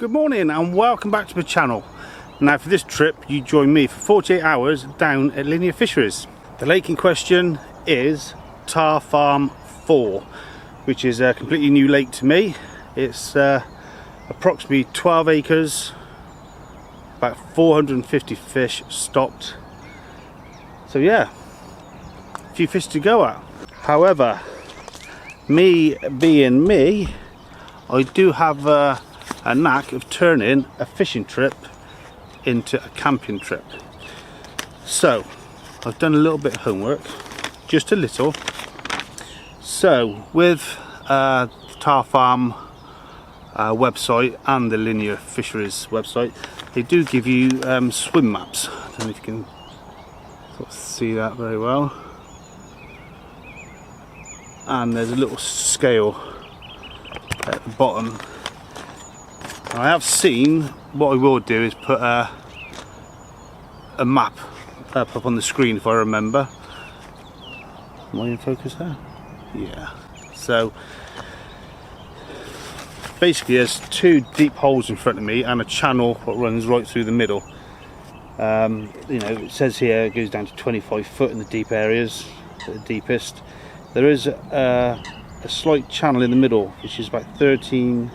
Good morning and welcome back to my channel. Now for this trip you join me for 48 hours down at Linear Fisheries. The lake in question is Tar Farm 4, which is a completely new lake to me. It's approximately 12 acres, about 450 fish stocked. So yeah, a few fish to go at. However, me being me, I do have a knack of turning a fishing trip into a camping trip. So I've done a little bit of homework, just a little. So with the Tar Farm website and the Linear Fisheries website, they do give you swim maps. I don't know if you can sort of see that very well. And there's a little scale at the bottom. I have seen, what I will do is put a map up on the screen if I remember. Am I in focus there? Yeah. So basically there's two deep holes in front of me and a channel that runs right through the middle. You know, it says here it goes down to 25 foot in the deep areas, the deepest. There is a slight channel in the middle which is about 13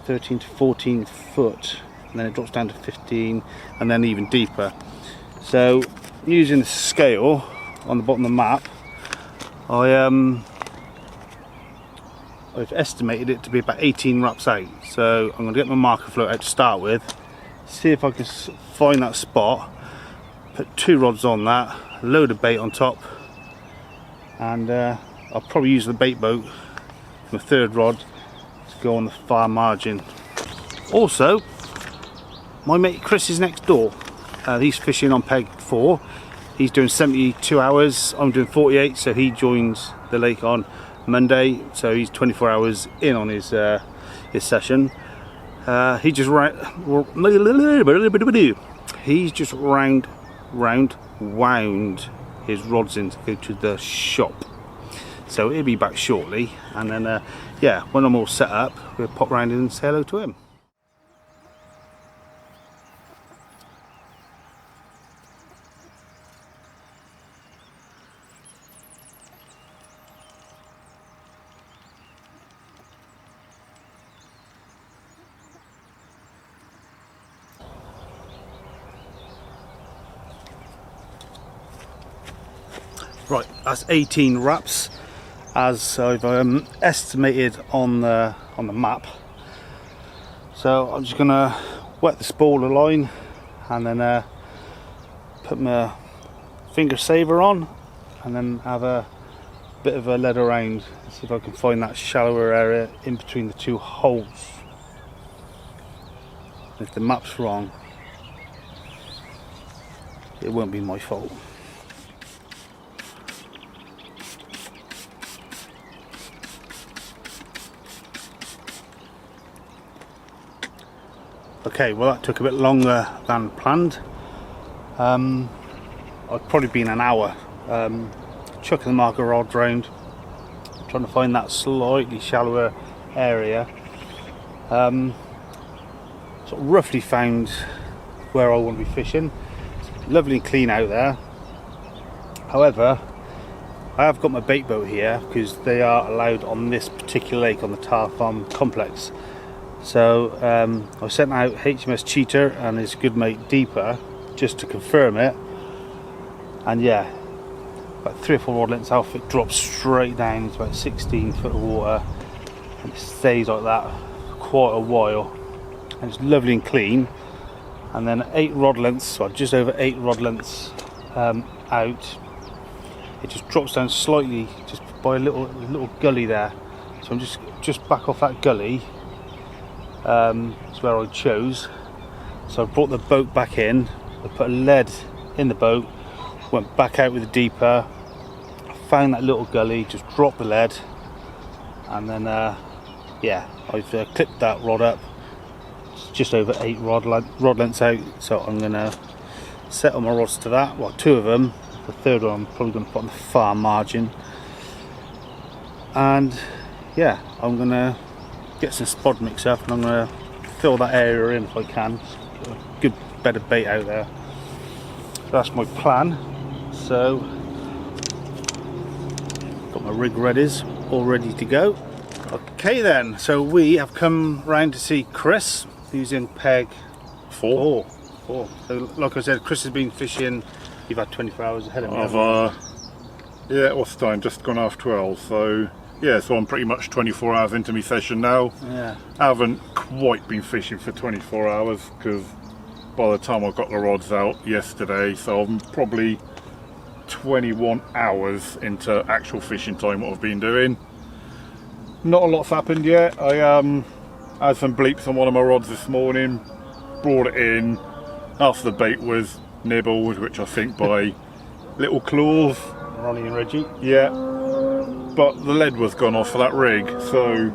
to 14 foot, and then it drops down to 15 and then even deeper. So using the scale on the bottom of the map, I've estimated it to be about 18 wraps out. So I'm going to get my marker float out to start with, see if I can find that spot, put two rods on that, a load of bait on top, and I'll probably use the bait boat, my third rod, go on the far margin. Also, my mate Chris is next door. He's fishing on peg 4. He's doing 72 hours, I'm doing 48, so he joins the lake on Monday, so he's 24 hours in on his session. He just wound his rods in to go to the shop. So he'll be back shortly, and then yeah, when I'm all set up, we'll pop round in and say hello to him. Right, that's 18 wraps as I've estimated on the map. So I'm just gonna wet the spool line and then put my finger saver on, and then have a bit of a lead around, see if I can find that shallower area in between the two holes. If the map's wrong, it won't be my fault. Okay, well that took a bit longer than planned. I've probably been an hour chucking the marker rod round, trying to find that slightly shallower area. Sort of roughly found where I want to be fishing. It's lovely and clean out there. However, I have got my bait boat here because they are allowed on this particular lake on the Tar Farm complex. So I sent out HMS Cheater and his good mate Deeper just to confirm it, and yeah, about 3 or 4 rod lengths off, it drops straight down into about 16 foot of water, and it stays like that for quite a while, and it's lovely and clean. And then 8 rod lengths, or just over 8 rod lengths out, it just drops down slightly just by a little gully there. So I'm just back off that gully. It's where I chose. So I brought the boat back in, I put a lead in the boat, went back out with a deeper, found that little gully, just dropped the lead, and then yeah, I've clipped that rod up. It's just over 8 rod lengths out, so I'm going to set all my rods to that. Well, 2 of them, the third one I'm probably going to put on the far margin, and yeah, I'm going to get some spod mix up and I'm going to fill that area in if I can. Get a good bed of bait out there. So that's my plan. So got my rig all ready to go. Okay then, so we have come round to see Chris, who's in peg 4. So like I said, Chris has been fishing. You've had 24 hours ahead of me. Yeah, what's the time? Just gone half 12. So yeah, so I'm pretty much 24 hours into my session now. Yeah. I haven't quite been fishing for 24 hours because by the time I got the rods out yesterday, so I'm probably 21 hours into actual fishing time what I've been doing. Not a lot's happened yet. I had some bleeps on one of my rods this morning, brought it in. Half the bait was nibbled, which I think by little claws. Ronnie and Reggie. Yeah, but the lead was gone off of that rig, so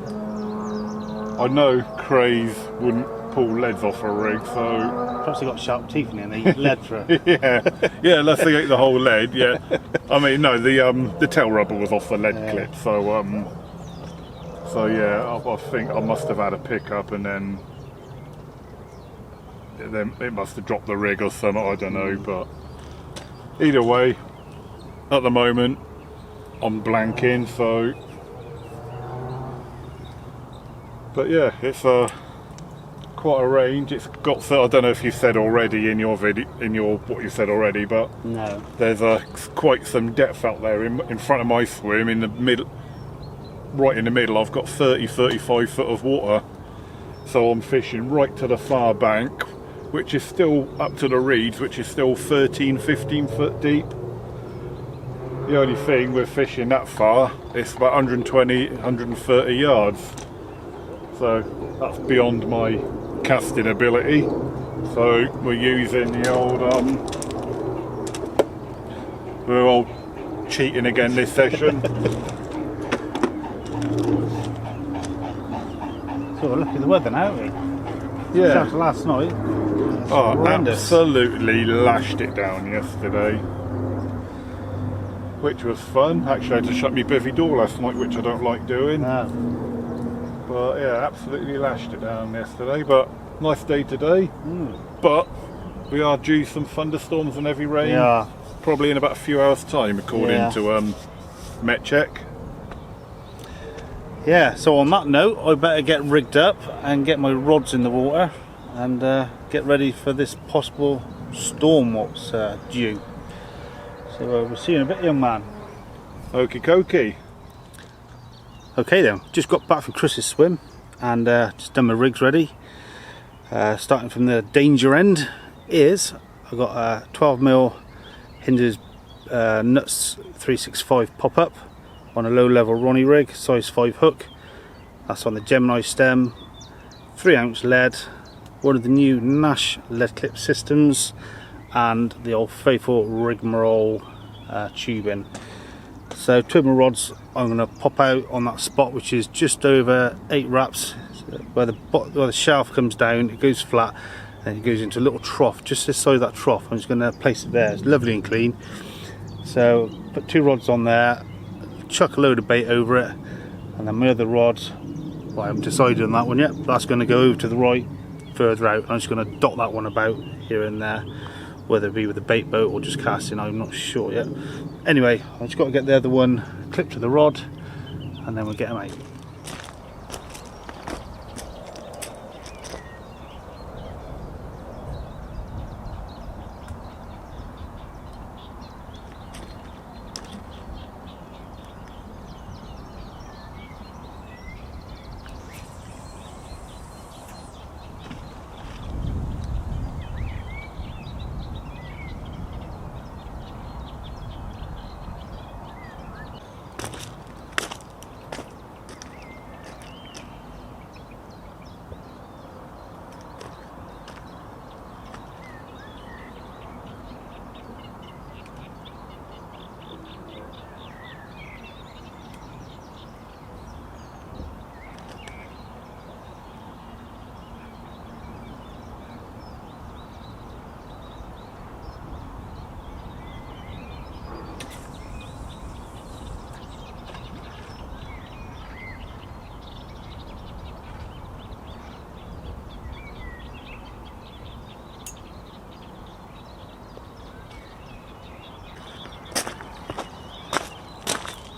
I know crays wouldn't pull leads off a rig, so perhaps they got sharp teeth in there and they eat lead through. yeah, unless they ate the whole lead. Yeah, I mean no, the tail rubber was off the lead clip, so yeah, I think I must have had a pickup and then it must have dropped the rig or something, I don't know, but either way, at the moment, I'm blanking, so, but yeah, it's quite a range. It's got, I don't know if you said already in your video, what you said already, but no, there's quite some depth out there in front of my swim, in the middle, right in the middle. I've got 30-35 foot of water, so I'm fishing right to the far bank, which is still up to the reeds, which is still 13-15 foot deep. The only thing with fishing that far, it's about 120-130 yards, so that's beyond my casting ability. So we're using the old we're all cheating again this session. So we're lucky at the weather now, aren't we? Yeah. After last night. Oh, horrendous. Absolutely lashed it down yesterday, which was fun. Actually, I had to shut my bivvy door last night, which I don't like doing. No. But yeah, absolutely lashed it down yesterday. But nice day today. But we are due some thunderstorms and heavy rain. Yeah. Probably in about a few hours' time, according to Met Check. Yeah, so on that note, I better get rigged up and get my rods in the water and get ready for this possible storm what's due. So we'll see you in a bit, young man. Okie dokie. Okay then, just got back from Chris's swim and just done my rigs ready. Starting from the danger end is I've got a 12mm Hinder's Nuts 365 pop-up on a low-level Ronnie rig, size 5 hook. That's on the Gemini stem, 3-ounce lead, one of the new Nash lead clip systems, and the old faithful rigmarole tubing. So two of my rods I'm going to pop out on that spot, which is just over 8 wraps, where the shaft comes down, it goes flat, and it goes into a little trough just this side of that trough. I'm just going to place it there. It's lovely and clean. So put 2 rods on there, chuck a load of bait over it, and then my other rod, well, I haven't decided on that one yet, but that's going to go over to the right further out. I'm just going to dot that one about here and there, whether it be with a bait boat or just casting, I'm not sure yet. Anyway, I've just got to get the other one clipped to the rod and then we'll get them out.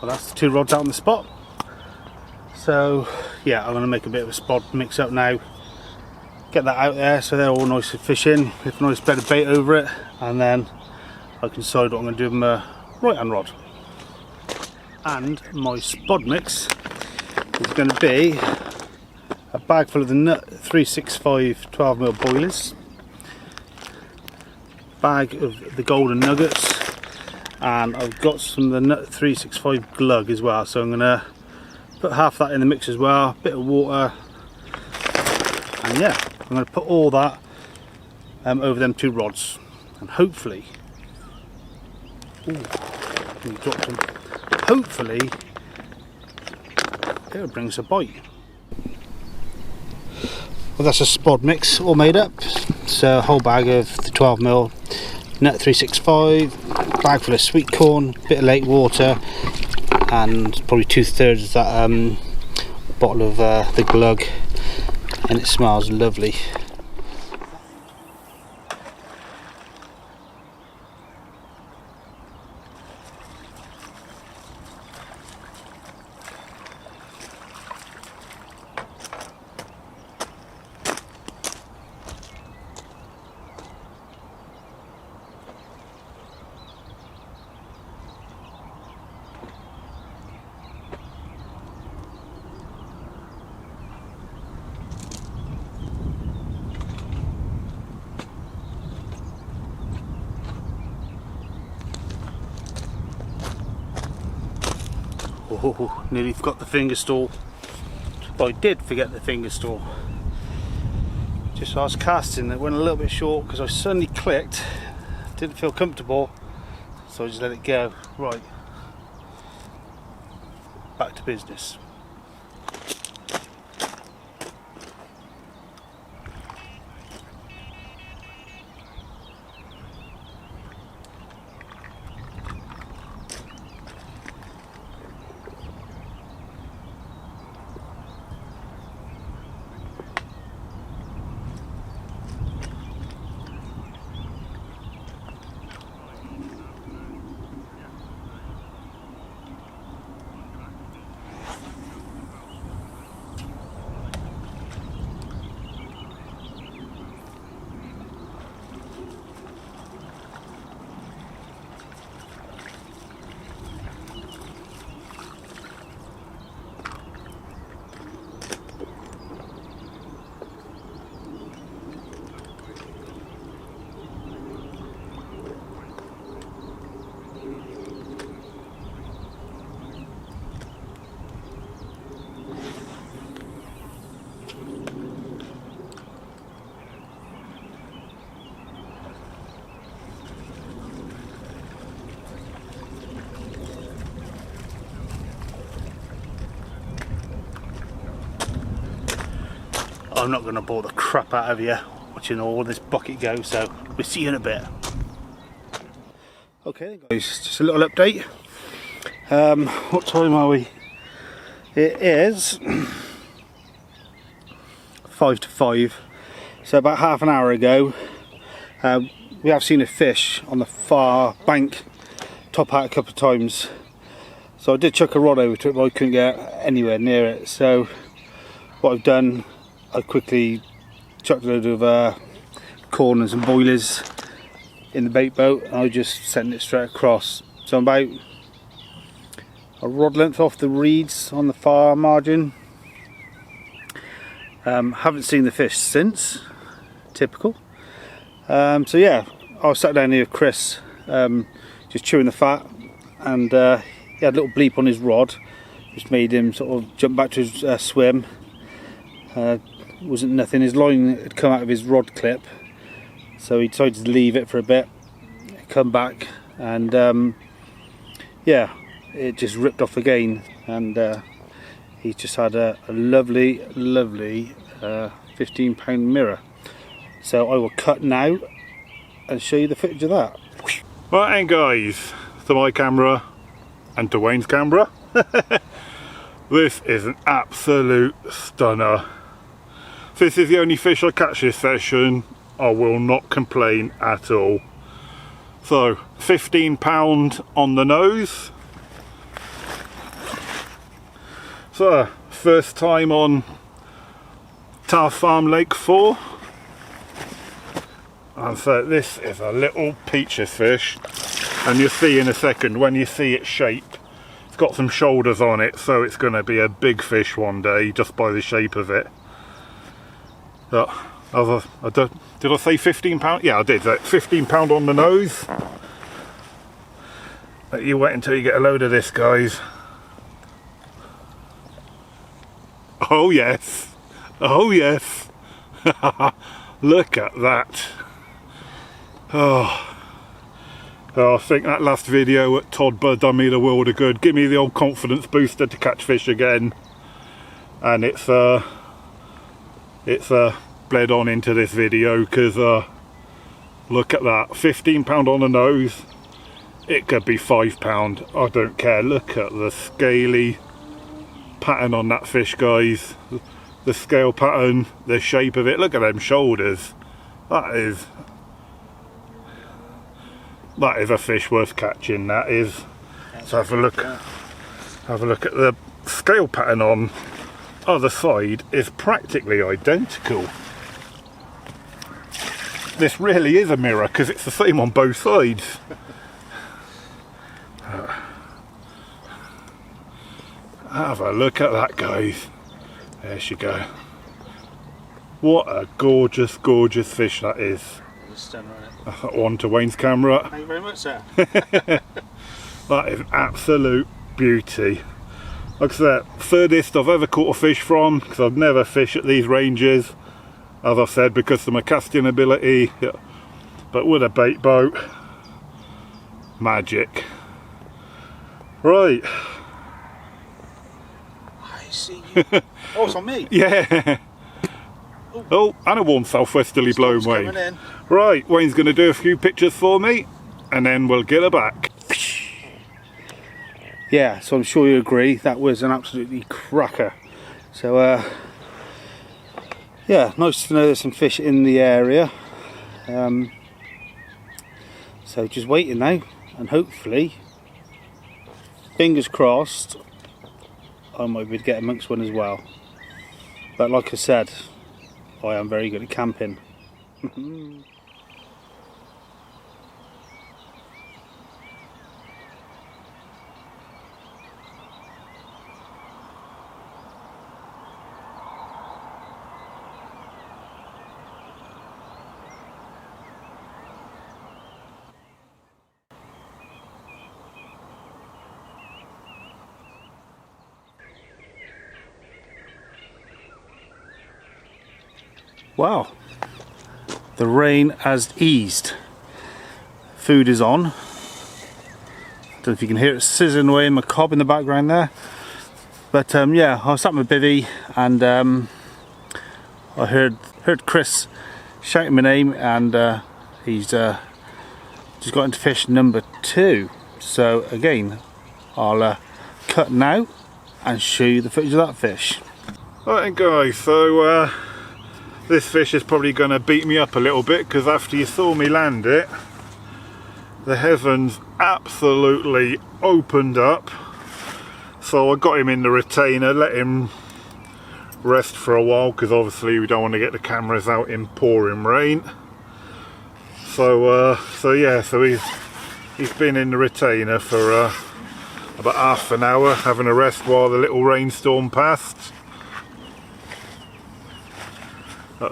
well, that's the 2 rods out on the spot. So yeah, I'm going to make a bit of a spot mix up now, get that out there so they're all nice and fishing with a nice bed of bait over it, and then I can decide what I'm going to do with my right hand rod. And my spod mix is going to be a bag full of the Nut 365 12mm boilies, bag of the golden nuggets, and I've got some of the Nut 365 glug as well, so I'm going to put half that in the mix as well, a bit of water, and yeah, I'm going to put all that over them 2 rods, and hopefully, dropped them. Hopefully it'll bring us a bite. Well, that's a spod mix all made up. So a whole bag of the 12mm Nut 365, bag full of sweet corn, bit of lake water, and probably 2/3 of that bottle of the glug, and it smells lovely. Oh, nearly forgot the finger stall. But I did forget the finger stall. Just as I was casting, it went a little bit short because I suddenly clicked, didn't feel comfortable, so I just let it go. Right, back to business. I'm not going to bore the crap out of you watching all this bucket go, so we'll see you in a bit. Okay guys, just a little update. What time are we? It is 5 to 5, so about half an hour ago we have seen a fish on the far bank top out a couple of times, so I did chuck a rod over to it but I couldn't get anywhere near it. So what I've done, I quickly chucked a load of corn and some boilies in the bait boat, and I just sent it straight across. So I'm about a rod length off the reeds on the far margin. Haven't seen the fish since, typical. So yeah, I was sat down here with Chris, just chewing the fat, and he had a little bleep on his rod, which made him sort of jump back to his swim. Wasn't nothing, his line had come out of his rod clip, so he decided to leave it for a bit, come back, and yeah, it just ripped off again, and he's just had a lovely 15-pound mirror. So I will cut now and show you the footage of that. Right, and guys, to my camera and to Wayne's camera. This is an absolute stunner. If this is the only fish I catch this session, I will not complain at all. So, £15 on the nose, So, first time on Tar Farm Lake 4. And so this is a little peaches fish. And you'll see in a second, when you see its shape, it's got some shoulders on it, so it's going to be a big fish one day, just by the shape of it. Did I say £15? Yeah, I did. £15 on the nose. But you wait until you get a load of this, guys. Oh yes, oh yes. Look at that. Oh, I think that last video at Todd Bud done me the world of good. Give me the old confidence booster to catch fish again. And it's bled on into this video, because look at that, £15 on the nose. It could be £5, I don't care. Look at the scaly pattern on that fish, guys. The scale pattern, the shape of it. Look at them shoulders. That is a fish worth catching, that is. So have a look at the scale pattern on other side. Is practically identical. This really is a mirror, because it's the same on both sides. Have a look at that, guys. There she go. What a gorgeous, gorgeous fish that is. On to Wayne's camera. Thank you very much, sir. That is absolute beauty. Like I said, furthest I've ever caught a fish from, because I've never fished at these ranges, as I've said, because of my casting ability. But with a bait boat, magic. Right. I see you. Oh, it's on me. Yeah. Oh, and a warm southwesterly blowing, Wayne. Right, Wayne's going to do a few pictures for me, and then we'll get her back. Yeah, so I'm sure you agree, that was an absolutely cracker. So, yeah, nice to know there's some fish in the area. So just waiting now, and hopefully, fingers crossed, I might be able to get amongst one as well. But like I said, I am very good at camping. Wow, the rain has eased. Food is on. Don't know if you can hear it sizzling away in my cob in the background there. But yeah, I was sat in my bivvy, and I heard Chris shouting my name, and he's just got into fish number 2. So again, I'll cut now and show you the footage of that fish. Right guys, so this fish is probably going to beat me up a little bit, because after you saw me land it, the heavens absolutely opened up. So I got him in the retainer, let him rest for a while, because obviously we don't want to get the cameras out in pouring rain. So yeah, so he's been in the retainer for about half an hour, having a rest while the little rainstorm passed.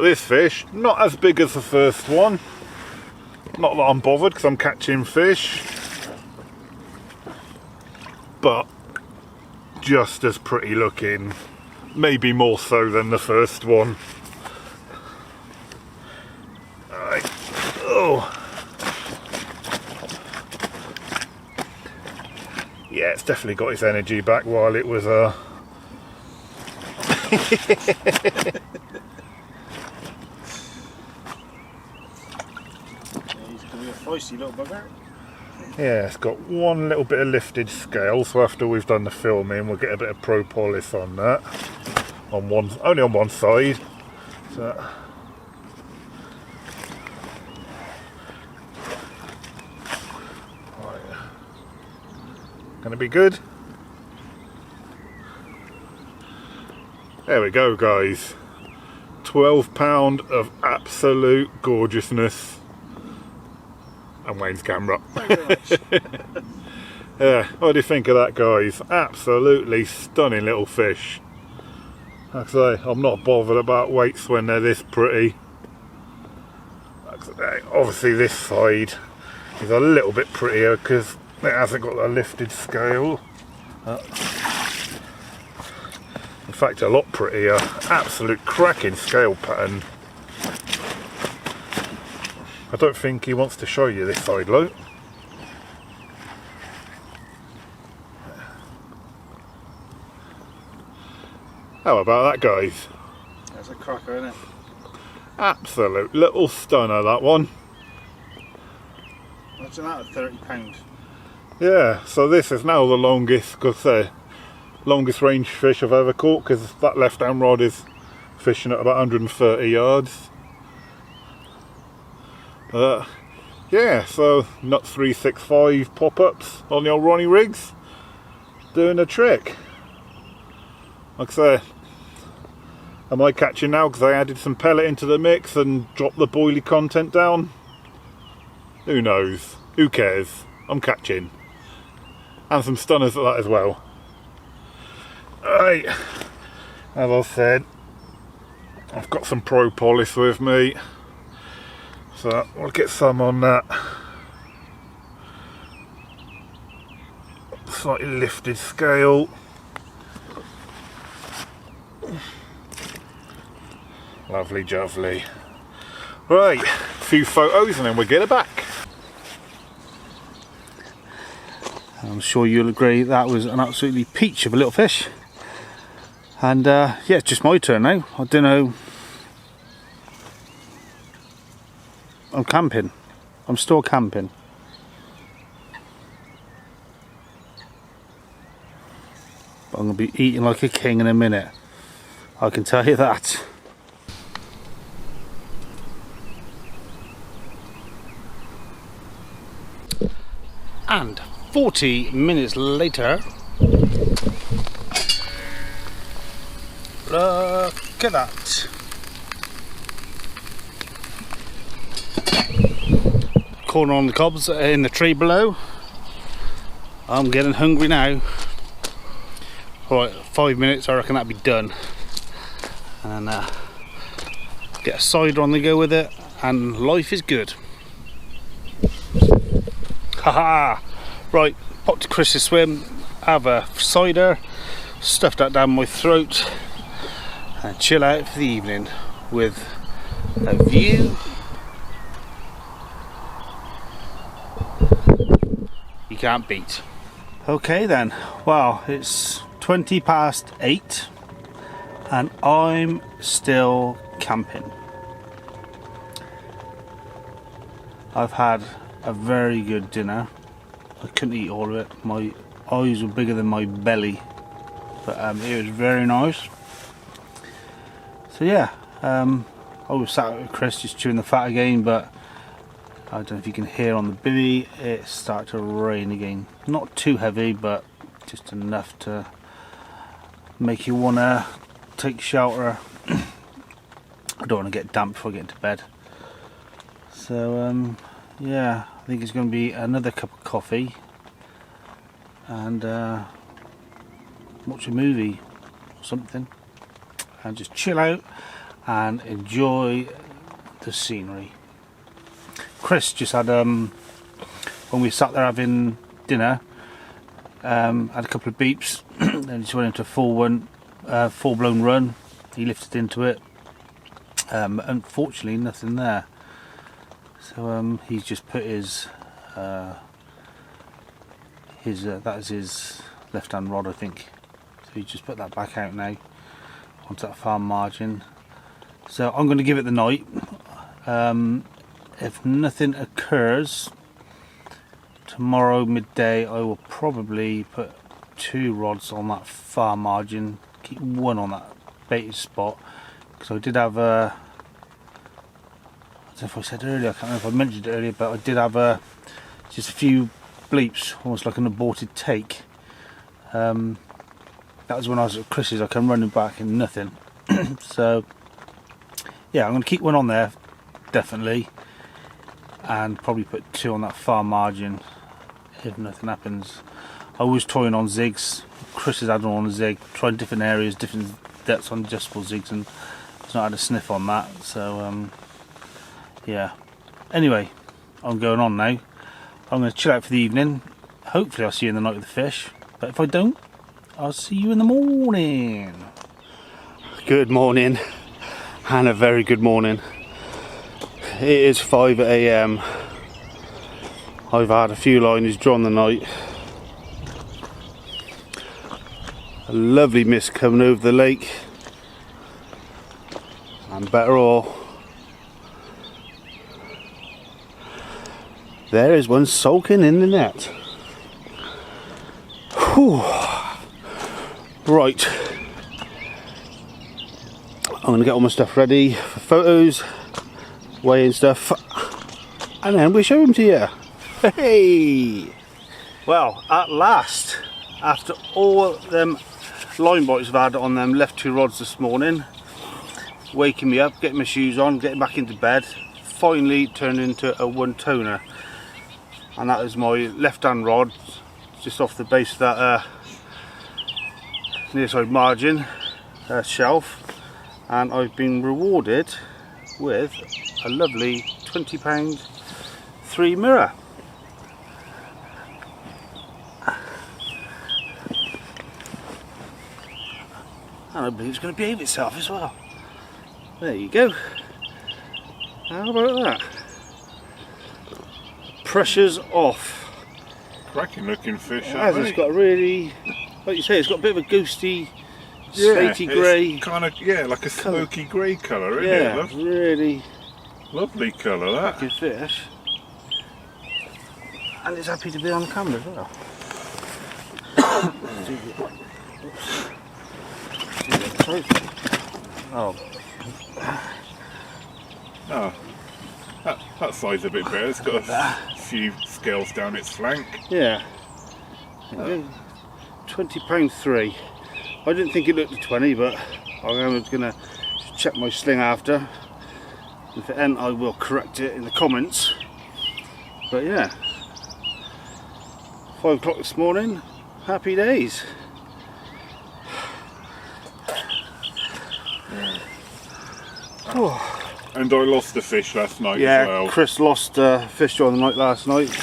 This fish, not as big as the first one. Not that I'm bothered, because I'm catching fish. But just as pretty looking. Maybe more so than the first one. Alright. Oh. Yeah, it's definitely got its energy back while it was Feisty little bugger. Yeah, it's got one little bit of lifted scale, so after we've done the filming we'll get a bit of propolis on that. Only on one side. So right. Gonna be good. There we go, guys. 12 pound of absolute gorgeousness. And Wayne's camera. Yeah, what do you think of that, guys? Absolutely stunning little fish. Like I say, I'm not bothered about weights when they're this pretty. Like I say, obviously this side is a little bit prettier because it hasn't got a lifted scale. In fact, a lot prettier. Absolute cracking scale pattern. I don't think he wants to show you this side, look. How about that, guys? That's a cracker, isn't it? Absolute little stunner, that one. Imagine that at £30. Yeah, so this is now the longest, because longest range fish I've ever caught, because that left hand rod is fishing at about 130 yards. Yeah, so Nut 365 pop-ups on the old Ronnie rigs, doing a trick. Like I say, am I catching now because I added some pellet into the mix and dropped the boilie content down? Who knows? Who cares? I'm catching. And some stunners at that as well. Right, as I said, I've got some propolis with me, so we'll get some on that. Slightly lifted scale. Lovely jubbly. Right, a few photos and then we'll get it back. I'm sure you'll agree that was an absolutely peach of a little fish. And yeah, it's just my turn now. I don't know. I'm camping. I'm still camping. But I'm going to be eating like a king in a minute. I can tell you that. And 40 minutes later, look at that. Corner on the cobs in the tree below. I'm getting hungry now. Right, 5 minutes, I reckon that'll be done. And get a cider on the go with it, and life is good. Haha! Right, pop to Chris's swim, have a cider, stuff that down my throat, and chill out for the evening with a view you can't beat. Okay then, well, it's 20 past 8 and I'm still camping. I've had a very good dinner. I couldn't eat all of it. My eyes were bigger than my belly, but it was very nice. So yeah, I was sat with Chris just chewing the fat again, but I don't know if you can hear on the bivvy, it started to rain again. Not too heavy, but just enough to make you want to take shelter. I don't want to get damp before I get into bed. So yeah, I think it's going to be another cup of coffee and watch a movie or something and just chill out and enjoy the scenery. Chris just had, when we sat there having dinner, had a couple of beeps and just went into a full-blown run. He lifted into it. Unfortunately, nothing there. So he's just put his that is his left-hand rod, I think. So he's just put that back out now onto that far margin. So I'm going to give it the night. If nothing occurs tomorrow midday, I will probably put 2 rods on that far margin. Keep 1 on that baited spot because I did have a. I don't know if I said earlier, I can't remember if I mentioned it earlier, but I did have just a few bleeps, almost like an aborted take. That was when I was at Chris's. I come running back and nothing. So yeah, I'm going to keep one on there definitely, and probably put 2 on that far margin if nothing happens. I was toying on zigs. Chris has had one on a zig, tried different areas, different depths on adjustable zigs, and he's not had a sniff on that. So yeah. Anyway, I'm going on now. I'm going to chill out for the evening. Hopefully I'll see you in the night with the fish, but if I don't, I'll see you in the morning. Good morning, and a very good morning. It is 5 AM. I've had a few liners drawn the night. A lovely mist coming over the lake, and better all, there is one sulking in the net. Whew. Right, I'm going to get all my stuff ready for photos, weighing stuff, and then we'll show them to you. Hey! Well, at last, after all them line bites I've had on them left 2 rods this morning, waking me up, getting my shoes on, getting back into bed, finally turned into a 1 toner. And that is my left hand rod, just off the base of that near side margin shelf, and I've been rewarded with a lovely £20 3 mirror. And I believe it's going to behave itself as well. There you go. How about that? Pressure's off. Cracking looking fish. It's got a really, like you say, it's got a bit of a ghosty, slaty grey. Kind of, yeah, like a smoky grey colour, isn't yeah, it? Love? Really Lovely colour, that. good fish. And it's happy to be on camera as well. Oh. Oh, that side's a bit better. It's got a few scales down its flank. Yeah. £20 3. I didn't think it looked at 20, but I was going to check my sling after. If it ain't, I will correct it in the comments. But yeah, 5 o'clock this morning, happy days. Oh. And I lost a fish last night Yeah, as well. Chris lost a fish during the night last night.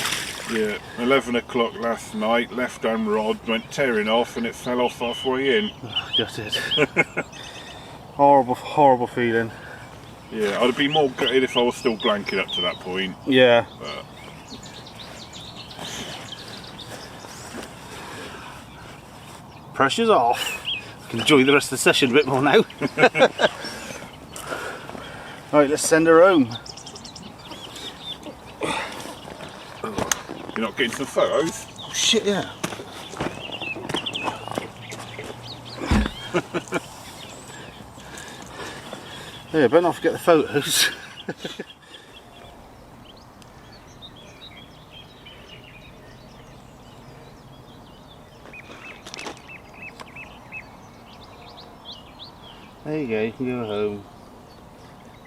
Yeah, 11 o'clock last night, left hand rod went tearing off and it fell off halfway in. Just it. Horrible, horrible feeling. Yeah, I'd be more gutted if I was still blanking up to that point. Yeah. But Pressure's off. I can enjoy the rest of the session a bit more now. Right, let's send her home. you're not getting some photos? Oh shit, yeah. Yeah, better not forget the photos. There you go, you can go home.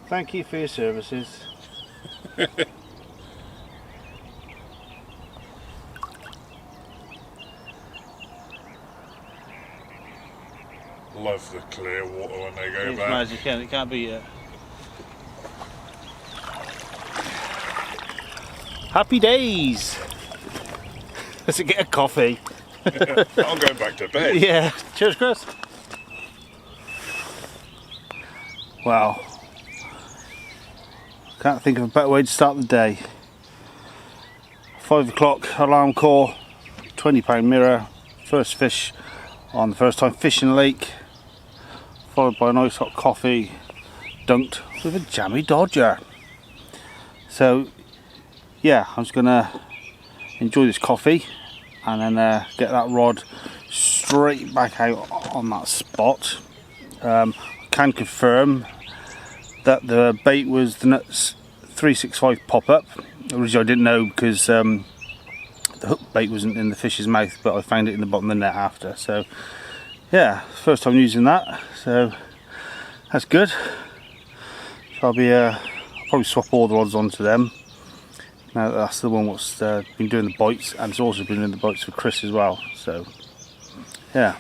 Thank you for your services. Love the clear water when they go It's back. magic, it can't be it. Happy days! Let's get a coffee. I'm going back to bed. Yeah, cheers Chris. Wow. Can't think of a better way to start the day. 5 o'clock alarm call, £20 mirror, first fish on the first time fishing lake, followed by a nice hot coffee, dunked with a jammy dodger. So yeah, I'm just gonna enjoy this coffee and then get that rod straight back out on that spot. I can confirm that the bait was the Nuts 365 pop-up. Originally I didn't know because the hook bait wasn't in the fish's mouth, but I found it in the bottom of the net after. So yeah, first time using that, so that's good. So I'll probably swap all the rods onto them. Now that's the one what's been doing the bites, and it's also been doing the bites for Chris as well. So yeah.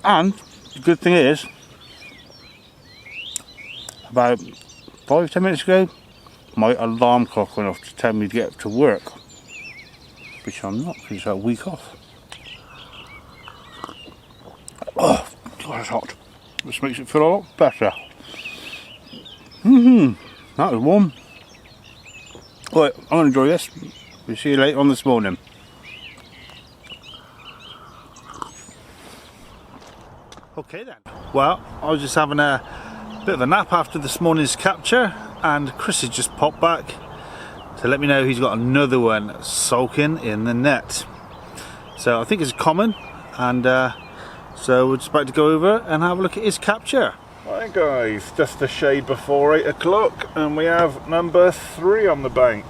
And the good thing is, about 5-10 minutes ago, my alarm clock went off to tell me to get up to work, which I'm not, because it's a week off. Oh, that's hot, which makes it feel a lot better. That was warm. Right, I'm going to enjoy this. We'll see you later on this morning. Okay then. Well, I was just having a bit of a nap after this morning's capture, and Chris has just popped back to let me know he's got another one sulking in the net. So I think it's common, and so we're just about to go over and have a look at his capture. Right guys, just a shade before 8 o'clock, and we have number 3 on the bank.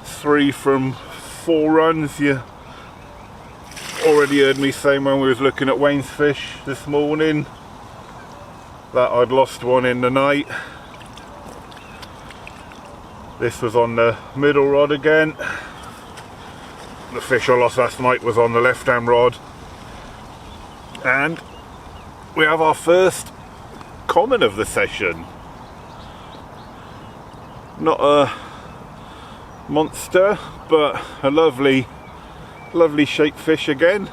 3 from 4 runs. You already heard me saying when we was looking at Wayne's fish this morning that I'd lost one in the night. This was on the middle rod again. The fish I lost last night was on the left hand rod, and we have our first common of the session. Not a monster, but a lovely shaped fish again.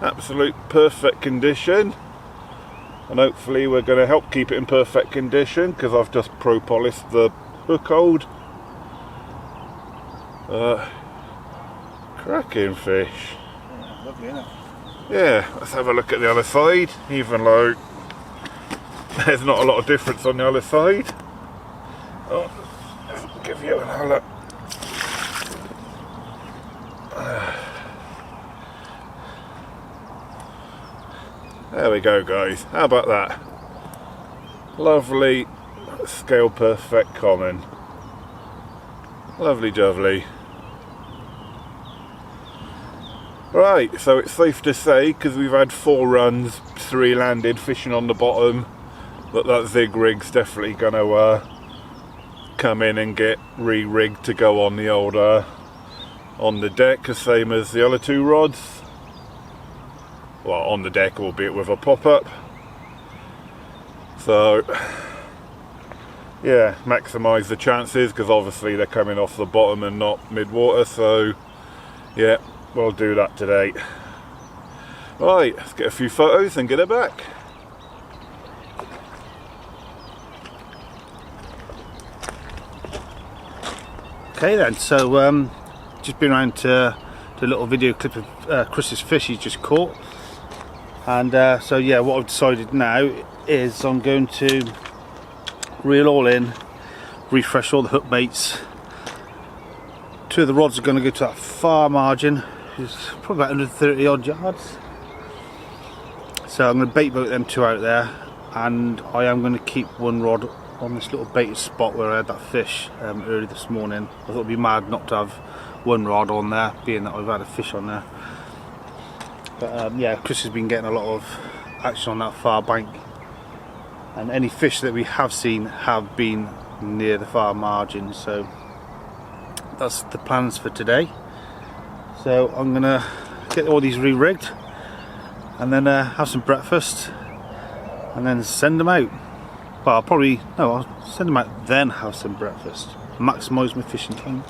Absolute perfect condition, and hopefully we're going to help keep it in perfect condition, because I've just propolished the hook hold. Cracking fish. Yeah, lovely, isn't it? Yeah, let's have a look at the other side, even though there's not a lot of difference on the other side. Oh, let's give you another look. There we go guys, how about that? Lovely scale perfect common. Lovely jubbly. Right, so it's safe to say, because we've had 4 runs, 3 landed, fishing on the bottom, that zig rig's definitely going to come in and get re-rigged to go on the old on the deck, the same as the other 2 rods. Well, on the deck, albeit with a pop-up. So yeah, maximise the chances, because obviously they're coming off the bottom and not mid-water, so yeah, we'll do that today. Right, let's get a few photos and get it back. Okay then, so just been around to the little video clip of Chris's fish he's just caught, and so yeah, what I've decided now is I'm going to reel all in, refresh all the hook baits. 2 of the rods are going to go to that far margin, which is probably about 130 odd yards. So I'm going to bait boat them 2 out there, and I am going to keep 1 rod on this little baited spot where I had that fish early this morning. I thought it'd be mad not to have 1 rod on there, being that I've had a fish on there. But yeah, Chris has been getting a lot of action on that far bank, and any fish that we have seen have been near the far margin, so that's the plans for today. So I'm gonna get all these re-rigged, and then have some breakfast, and then send them out. Well, I'll send them out, then have some breakfast, maximise my fishing time.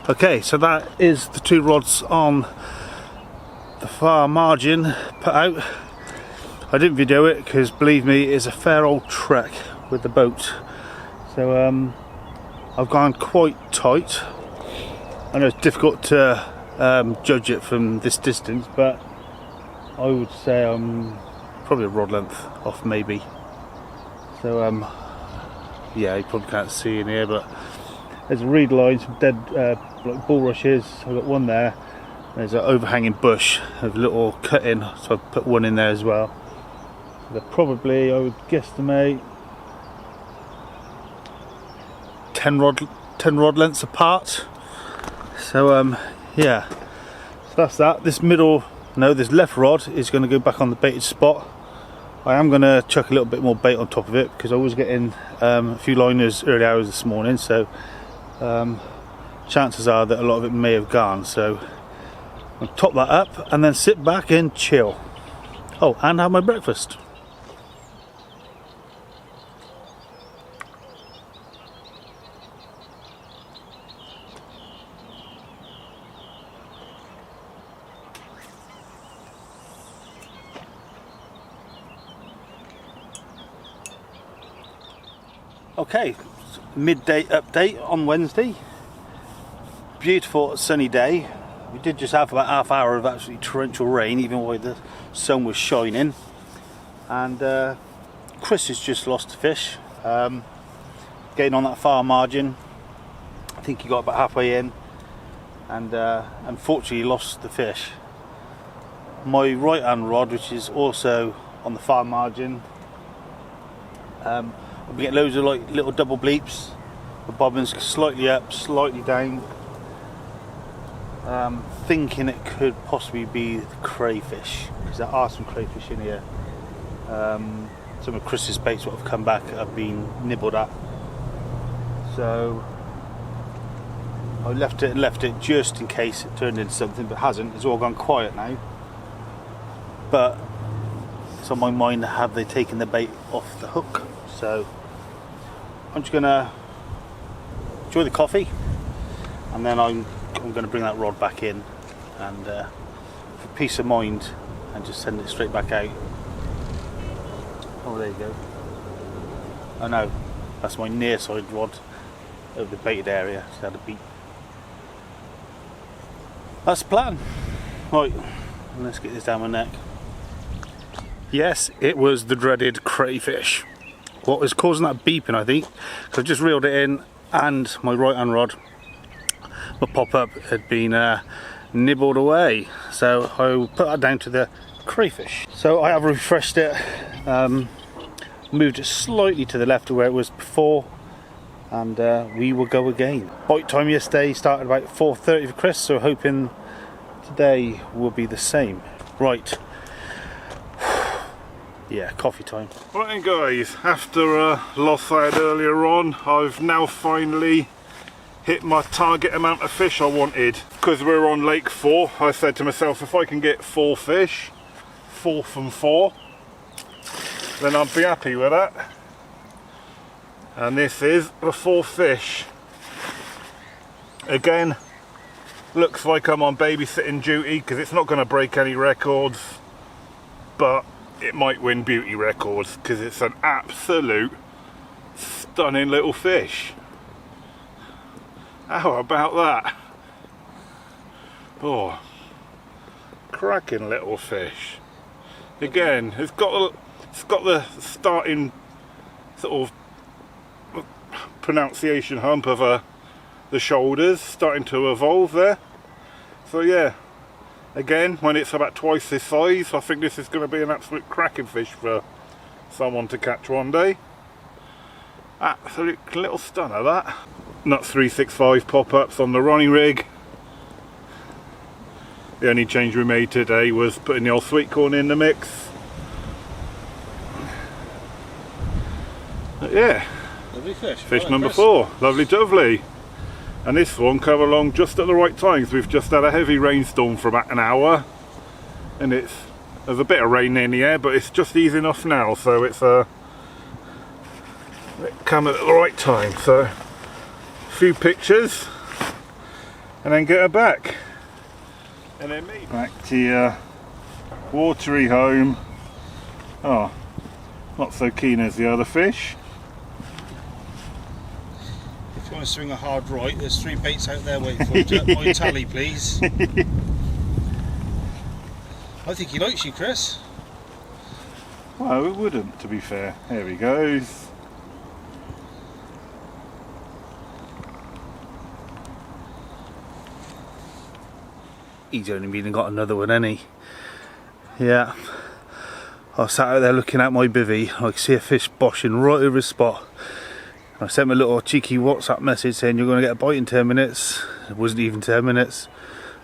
Okay, so that is the 2 rods on the far margin put out. I didn't video it because, believe me, it's a fair old trek with the boat. So I've gone quite tight. I know it's difficult to judge it from this distance, but I would say I'm probably a rod length off maybe. So yeah, you probably can't see in here, but There's a reed line, some dead like bulrushes. I've got one there. There's an overhanging bush of little cutting, so I've put one in there as well. So they're probably, I would guesstimate, 10 rod lengths apart. So yeah, so that's that. This left rod is going to go back on the baited spot. I am going to chuck a little bit more bait on top of it because I was getting a few liners early hours this morning, so chances are that a lot of it may have gone. So I'll top that up and then sit back and chill. Oh, and have my breakfast. Okay, midday update on Wednesday. Beautiful sunny day. We did just have about half hour of absolutely torrential rain, even while the sun was shining. And Chris has just lost a fish, getting on that far margin. I think he got about halfway in, and unfortunately lost the fish. My right hand rod, which is also on the far margin, we get loads of like little double bleeps. The bobbin's slightly up, slightly down. Thinking it could possibly be the crayfish, because there are some crayfish in here. Some of Chris's baits that have come back have been nibbled at. So I left it just in case it turned into something, but it hasn't. It's all gone quiet now. But it's on my mind, have they taken the bait off the hook? So I'm just gonna enjoy the coffee, and then I'm gonna bring that rod back in, and for peace of mind, and just send it straight back out. Oh, there you go. Oh no, that's my near side rod over the baited area. Just had a beat. That's the plan. Right, let's get this down my neck. Yes, it was the dreaded crayfish. What was causing that beeping, I think, because I just reeled it in and my right hand rod, my pop-up, had been nibbled away. So I will put that down to the crayfish. So I have refreshed it, moved it slightly to the left of where it was before, and we will go again. Bite time yesterday started about 4:30 for Chris, so hoping today will be the same. Right. Yeah, coffee time. Right then guys, after a loss I had earlier on, I've now finally hit my target amount of fish I wanted. Because we're on Lake 4, I said to myself, if I can get 4 fish, 4 from 4, then I'd be happy with that. And this is the 4th fish. Again, looks like I'm on babysitting duty because it's not going to break any records, but it might win beauty records because it's an absolute stunning little fish. How about that? Oh, cracking little fish. Again, it's got the starting sort of pronunciation hump of the shoulders starting to evolve there. So yeah. Again, when it's about twice this size, I think this is going to be an absolute cracking fish for someone to catch one day. Absolute little stunner, that. Nut 365 pop-ups on the running rig. The only change we made today was putting the old sweet corn in the mix. But yeah, Lovely fish. Fish number 4, lovely dovely. And this one came along just at the right times. We've just had a heavy rainstorm for about an hour, and there's a bit of rain in the air, but it's just easing off now, so it's it come at the right time. So a few pictures and then get her back, and then me back to your watery home. Oh, not so keen as the other fish. If you want to swing a hard right, there's 3 baits out there waiting for you. My tally, please. I think he likes you, Chris. Well, it wouldn't, to be fair. There he goes. He's only been and got another one, ain't he? Yeah. I sat out there looking at my bivvy. I could see a fish boshing right over his spot. I sent him a little cheeky WhatsApp message saying you're going to get a bite in 10 minutes. It wasn't even 10 minutes.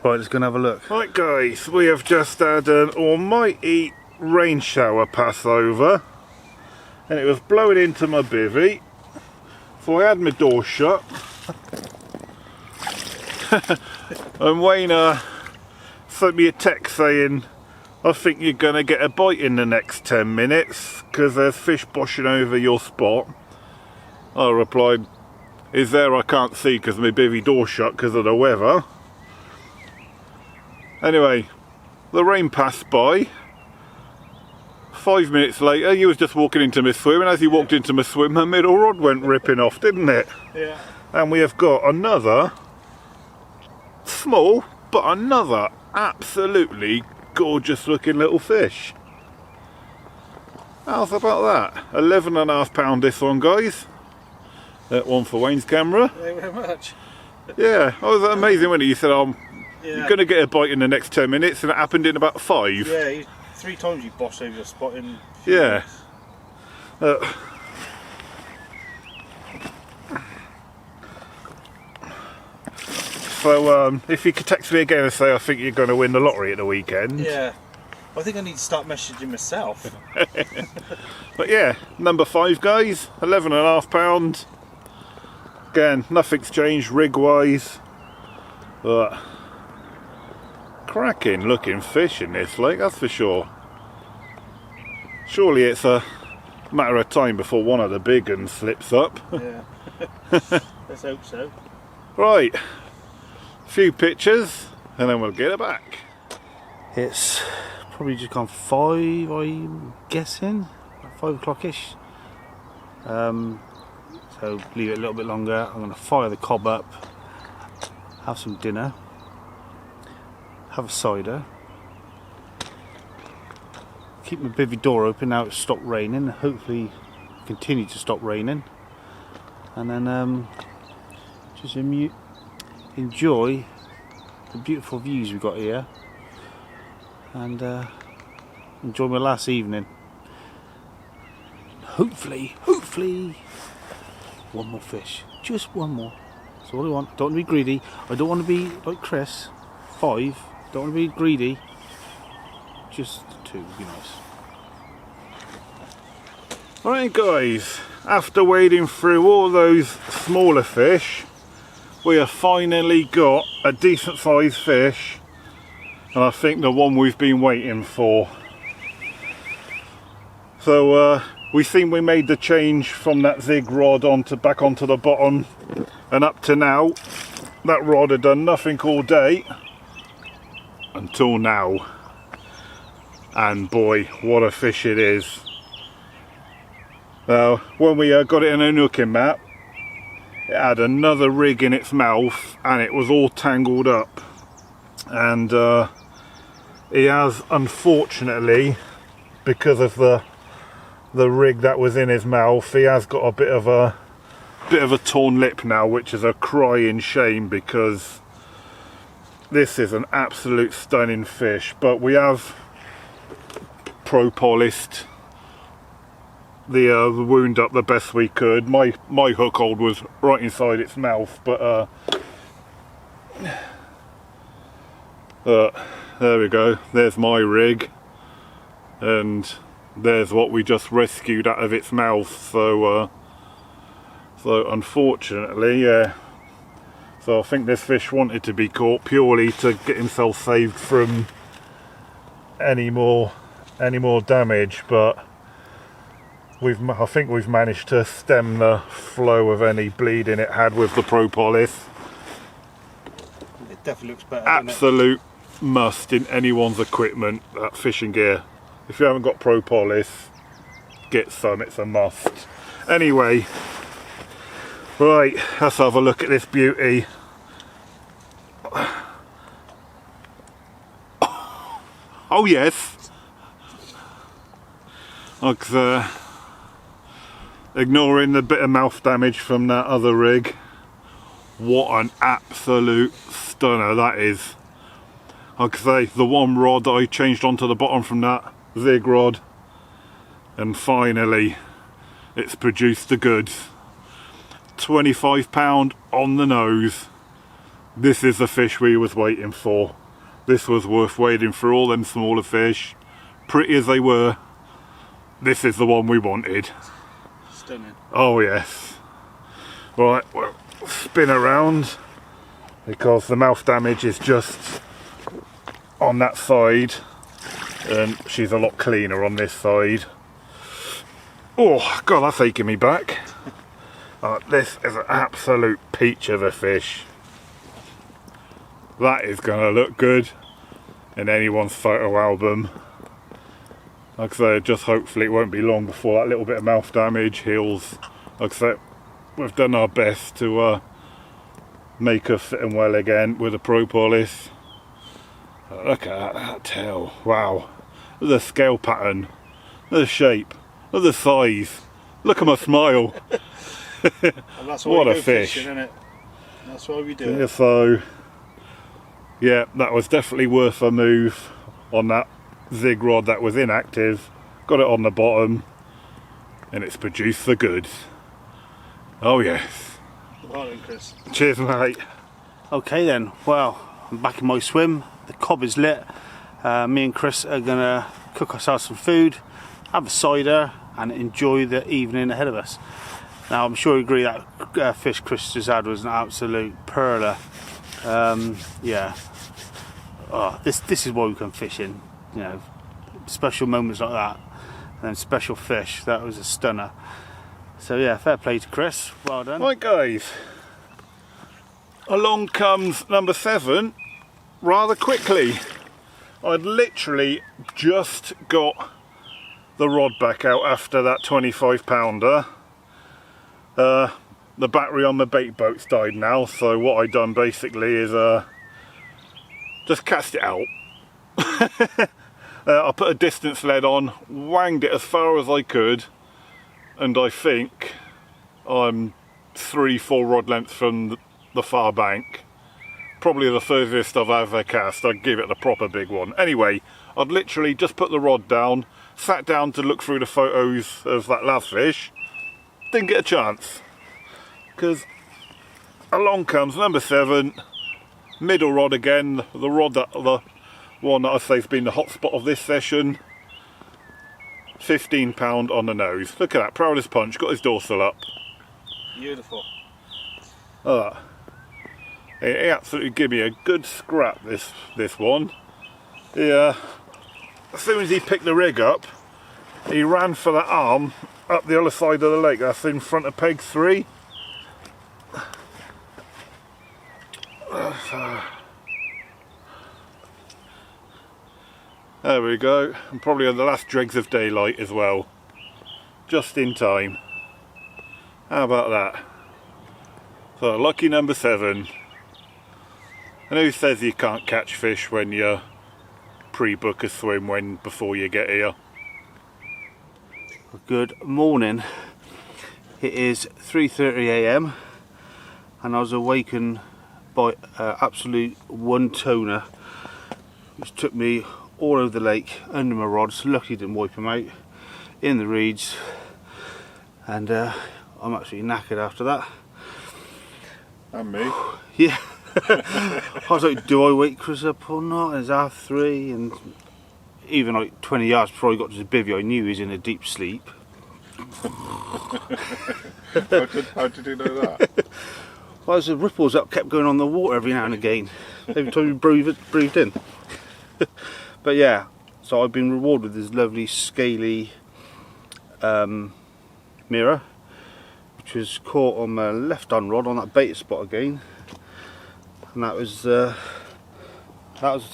Right, let's go and have a look. Right guys, we have just had an almighty rain shower pass over. And it was blowing into my bivvy. So I had my door shut. And Wayne sent me a text saying, I think you're going to get a bite in the next 10 minutes because there's fish boshing over your spot. I replied, is there? I can't see because my bivvy door shut because of the weather. Anyway, the rain passed by. 5 minutes later, you was just walking into my swim, and as you walked into my swim, my middle rod went ripping off, didn't it? Yeah. And we have got another, small, but another absolutely gorgeous looking little fish. How's about that? 11.5 pound this one, guys. That one for Wayne's camera. Thank you very much. Yeah, oh, was amazing, wasn't it? You said, you're going to get a bite in the next 10 minutes, and it happened in about 5. Yeah, 3 times you bossed over your spot in. Yeah. So if you could text me again and say I think you're going to win the lottery at the weekend. Yeah. I think I need to start messaging myself. But yeah, number 5 guys, 11.5 pound. Again, nothing's changed rig wise. But cracking looking fish in this lake, that's for sure. Surely it's a matter of time before one of the big ones slips up. Yeah. Let's hope so. Right, a few pictures and then we'll get it back. It's probably just gone 5, I'm guessing, 5 o'clock-ish. So leave it a little bit longer. I'm going to fire the cob up, have some dinner, have a cider, keep my bivvy door open now it's stopped raining, hopefully continue to stop raining, and then just enjoy the beautiful views we've got here and enjoy my last evening. Hopefully one more fish, just one more. That's all I want. I don't want to be greedy. I don't want to be like Chris, 5. Don't want to be greedy. Just 2 would be nice. Alright guys, after wading through all those smaller fish, we have finally got a decent sized fish, and I think the one we've been waiting for. So we think we made the change from that zig rod back onto the bottom, and up to now that rod had done nothing all day until now, and boy, what a fish it is. Now when we got it in a nooking map, it had another rig in its mouth and it was all tangled up, and he has, unfortunately, because of the rig that was in his mouth, he has got a bit of a torn lip now, which is a crying shame because this is an absolute stunning fish. But we have propolished the wound up the best we could. My hook hold was right inside its mouth, but there we go, there's my rig, and there's what we just rescued out of its mouth. So unfortunately, yeah, so I think this fish wanted to be caught purely to get himself saved from any more damage, but I think we've managed to stem the flow of any bleeding it had with the propolis. It definitely looks better. Absolute must in anyone's equipment, that fishing gear. If you haven't got propolis, get some, it's a must. Anyway, right, let's have a look at this beauty. Oh yes, like ignoring the bit of mouth damage from that other rig, what an absolute stunner that is. Like I say, the one rod that I changed onto the bottom from that zig rod, and finally it's produced the goods. £25 on the nose. This is the fish we was waiting for. This was worth wading through all them smaller fish, pretty as they were. This is the one we wanted. Stunning. Oh yes. Right, well, spin around, because the mouth damage is just on that side and she's a lot cleaner on this side. Oh god, that's aching me back. This is an absolute peach of a fish. That is going to look good in anyone's photo album. Like I say, just hopefully it won't be long before that little bit of mouth damage heals. Like I say, we've done our best to make her fit and well again with a propolis. Look at that tail, wow. Look at the scale pattern, look at the shape, look at the size, look at my smile. And that's why what we a go fish. fishing, isn't it? That's why we do it. Yeah, so, yeah, that was definitely worth a move on that zig rod that was inactive. Got it on the bottom and it's produced the goods. Oh yes. Well then, Chris. Cheers mate. Okay then, well, I'm back in my swim. The cob is lit. Me and Chris are gonna cook ourselves some food, have a cider and enjoy the evening ahead of us. Now I'm sure you agree that fish Chris just had was an absolute perler. Yeah. Oh, this is why we come fishing, you know, special moments like that and then special fish. That was a stunner. So yeah, fair play to Chris, well done. Right guys, along comes number 7 rather quickly. I'd literally just got the rod back out after that 25 pounder. The battery on the bait boat's died now, so what I done basically is just cast it out. I put a distance lead on, wanged it as far as I could, and I think I'm 3-4 rod lengths from the far bank. Probably the furthest I've ever cast. I'd give it the proper big one. Anyway, I'd literally just put the rod down, sat down to look through the photos of that last fish, didn't get a chance. Because along comes number 7, middle rod again, the one that I say has been the hot spot of this session. £15 on the nose. Look at that, proud as punch, got his dorsal up. Beautiful. He absolutely gave me a good scrap, this one. Yeah. As soon as he picked the rig up, he ran for that arm up the other side of the lake. That's in front of peg 3. There we go. And probably on the last dregs of daylight as well. Just in time. How about that? So lucky number 7. And who says you can't catch fish when you pre-book a swim before you get here? Good morning. It is 3:30 AM and I was awakened by absolute one toner which took me all over the lake under my rods. Lucky didn't wipe them out in the reeds, and I'm absolutely knackered after that. And me. Yeah. I was like, do I wake Chris up or not? And it's 3:30, and even like 20 yards before I got to the bivvy I knew he was in a deep sleep. How did you know that? Well, as the ripples up kept going on the water every now and again, every time you breathed in. But yeah, so I've been rewarded with this lovely scaly mirror, which was caught on my left on rod on that bait spot again, and that was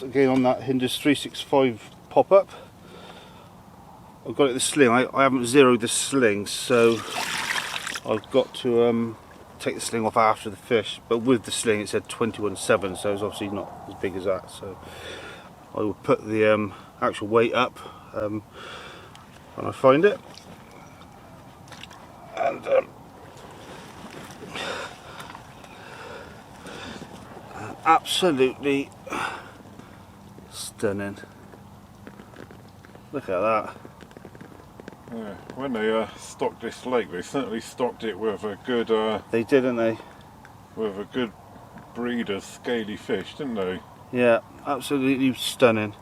again on that Hinders 365 pop-up. I've got it the sling. I haven't zeroed the sling, so I've got to take the sling off after the fish. But with the sling, it said 21.7, so it's obviously not as big as that. So I will put the actual weight up when I find it. And absolutely Stunning. Look at that. Yeah, when they stocked this lake, they certainly stocked it with a good. They did, didn't they? With a good breed of scaly fish, didn't they? Yeah, absolutely stunning.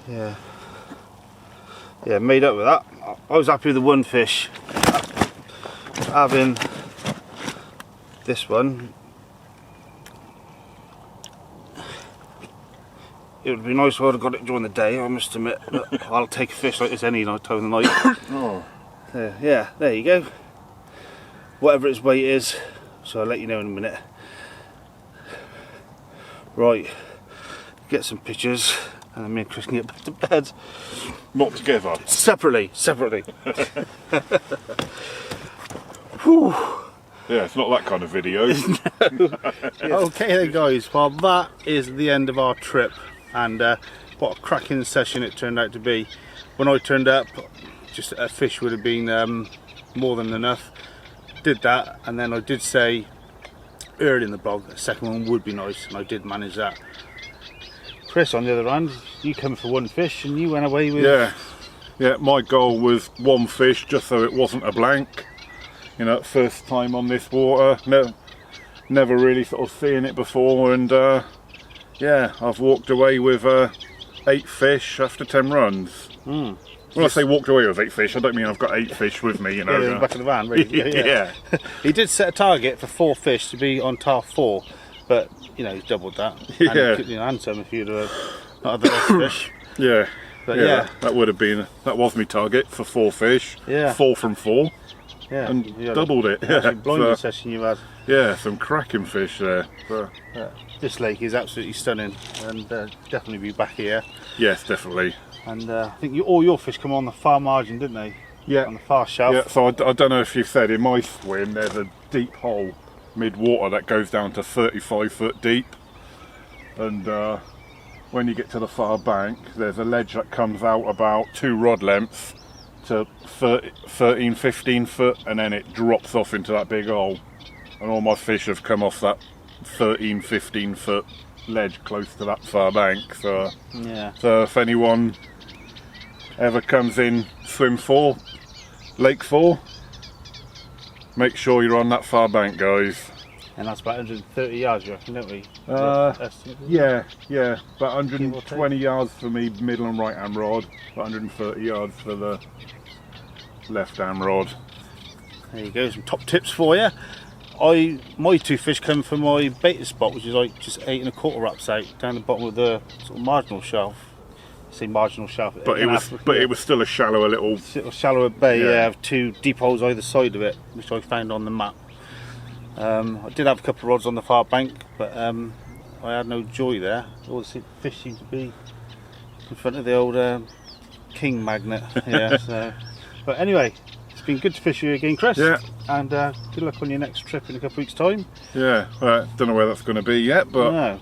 Yeah. Yeah, made up with that. I was happy with the one fish. Having this one, it would be nice if I'd have got it during the day, I must admit, but I'll take a fish like this any night time of the night. Oh. Yeah, there you go. Whatever its weight is, so I'll let you know in a minute. Right, get some pictures, and then me and Chris can get back to bed. Not together. Separately. Whew. Yeah, it's not that kind of video. Okay then guys, well that is the end of our trip, and what a cracking session it turned out to be. When I turned up, just a fish would have been more than enough. Did that, and then I did say early in the blog a second one would be nice, and I did manage that. Chris, on the other hand, you come for one fish and you went away with... Yeah, my goal was one fish, just so it wasn't a blank. You know, first time on this water, never really sort of seeing it before, and yeah, I've walked away with 8 fish after 10 runs. When I say walked away with 8 fish, I don't mean I've got 8 fish with me, you know. Yeah, in the back of the van, really. Yeah. He did set a target for 4 fish to be on tar 4, but you know, he's doubled that. Yeah. And, you know, and some if you'd have not had the less fish. Yeah. But yeah. That was my target for 4 fish. Yeah. 4 from 4. Yeah. And doubled it. Yeah. Blinding session you had. Yeah, some cracking fish there. Yeah. This lake is absolutely stunning, and definitely be back here. Yes, definitely. And I think all your fish come on the far margin, didn't they? Yeah. On the far shelf. Yeah, so I don't know if you've said, in my swim there's a deep hole mid-water that goes down to 35 foot deep, and when you get to the far bank there's a ledge that comes out about 2 rod lengths to 13-15 foot, and then it drops off into that big hole, and all my fish have come off that 13-15 foot ledge close to that far bank. So yeah. So if anyone ever comes in swim 4, lake 4, make sure you're on that far bank, guys. And that's about 130 yards, you reckon, don't we? Yeah, about 120 yards for me middle and right hand rod, about 130 yards for the left hand rod. There you go, some top tips for you. My 2 fish come from my beta spot, which is like just 8 1/4 wraps out down the bottom of the sort of marginal shelf. I say marginal shelf, but it was still a shallower little shallower bay. Yeah, have 2 deep holes either side of it, which I found on the map. I did have a couple of rods on the far bank, but I had no joy there. All the fish seemed to be in front of the old king magnet. Yeah. So, but anyway, it's been good to fish you again, Chris. Yeah. And good luck on your next trip in a couple of weeks' time. Yeah. Don't know where that's going to be yet, but no.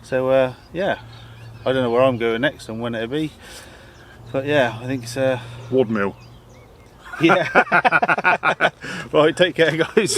So yeah, I don't know where I'm going next and when it'll be. But yeah, I think it's Wadmill. Yeah. Right, take care, guys.